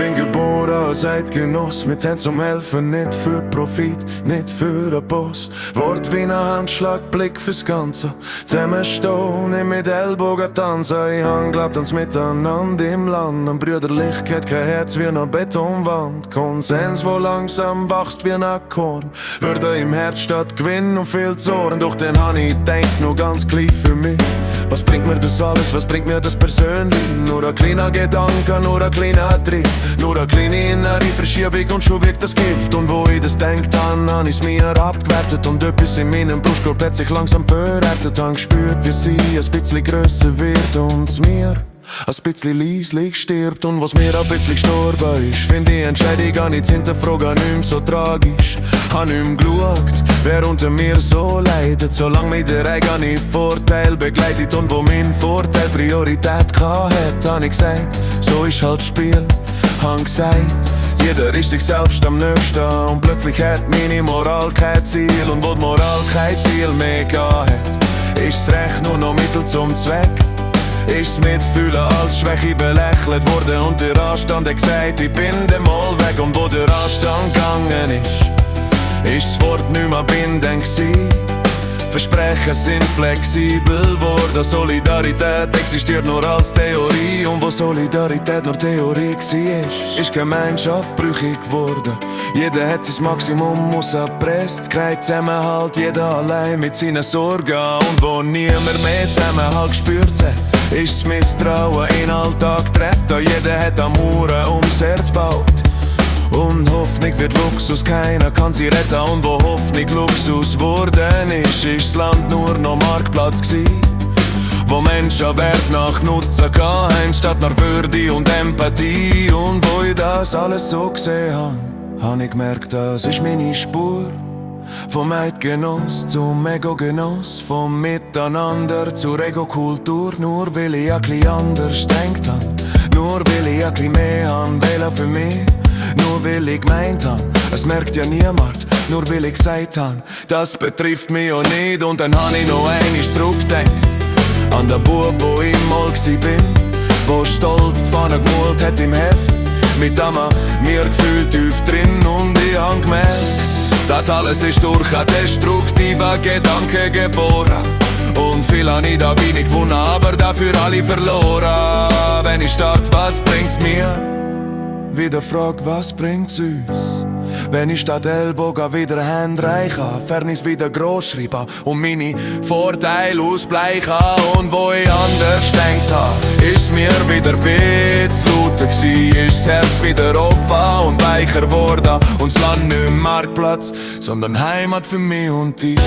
bin geboren als Eidgenoss, mit Händen zum Helfen, nicht für Profit, nicht für den Boss. Wort wie ein Handschlag, Blick fürs Ganze. Zusammenstehen, nicht mit Ellbogen tanzen. Ich hab glaubt ans Miteinander im Land. An Brüderlichkeit, kein Herz wie eine Betonwand. Konsens, wo langsam wächst wie ein Akkord. Würde im Herz statt Gewinn und viel Zorn. Doch den hab ich denkt nur ganz klein für mich. Was bringt mir das alles, was bringt mir das persönlich? Nur ein kleiner Gedanke, nur ein kleiner Tritt. Nur eine kleine innere Verschiebung und schon wirkt das Gift. Und wo ich das denkt hab ich's mir abgewertet. Und etwas in meinem Brustkorb hat sich langsam verhärtet. Hab gespürt, wie sie ein bisschen grösser wird und mir ein bisschen leislich stirbt. Und was mir ein bisschen gestorben ist, find die Entscheidung gar nicht hinterfragen, nicht mehr so tragisch. Hab nicht mehr geschaut, wer unter mir so leidet, solange mich der eigene Vorteil begleitet. Und wo mein Vorteil Priorität hat, hab ich gesagt, so ist halt das Spiel. Hab gesagt, jeder ist sich selbst am nächsten. Und plötzlich hat meine Moral kein Ziel. Und wo die Moral kein Ziel mehr hat, ist's Recht nur noch Mittel zum Zweck. Ist's Mitfühlen als Schwäche belächelt worden. Und der Anstand hat gesagt, ich bin dem Mal weg. Und wo der Anstand gegangen ist's Wort nicht mehr bindend gsi. Versprechen sind flexibel worden. Solidarität existiert nur als Theorie. Und wo Solidarität nur Theorie war, ist Gemeinschaft brüchig geworden. Jeder hat sein Maximum ausgepresst. Kein Zusammenhalt, jeder allein mit seinen Sorgen. Und wo niemand mehr Zusammenhalt gespürt hat, ist das Misstrauen in den Alltag getreten. Jeder hat am Mauern ums Herz gebaut. Und Hoffnung wird Luxus, keiner kann sie retten. Und wo Hoffnung Luxus worden ist das Land nur noch Marktplatz gsi. Wo Menschen Wert nach Nutzen hatten, statt nach Würde und Empathie. Und wo ich das alles so gesehen hab ich gemerkt, das ist meine Spur. Vom Eidgenoss zum Ego-Genoss, vom Miteinander zur Ego-Kultur. Nur weil ich ein bisschen anders denkt hab, nur weil ich ein bisschen mehr wählen für mich. Nur weil ich gemeint hab, es merkt ja niemand. Nur weil ich gesagt hab, das betrifft mich auch nicht. Und dann hab ich noch einmal zurückgedenkt an den Bub, wo ich mal gsi bin, wo stolz die Fahne gemalt hat im Heft, mit dem mir gefühlt tief drin. Und ich hab gemerkt, das alles ist durch einen destruktiven Gedanken geboren. Und viel hab ich da bin ich gewonnen, aber dafür alle verloren. Wenn ich start, was bringt's mir? Wieder frag, was bringt's uns? Wenn ich statt Ellbogen wieder Hände reiche, Fairness wieder gross schreiben und meine Vorteile ausbleichen. Und wo ich anders denkt hab, ist's mir wieder bitz lauter gsi. Ist das Herz wieder offen und weicher geworden. Und das Land nicht Marktplatz, sondern Heimat für mich und dich.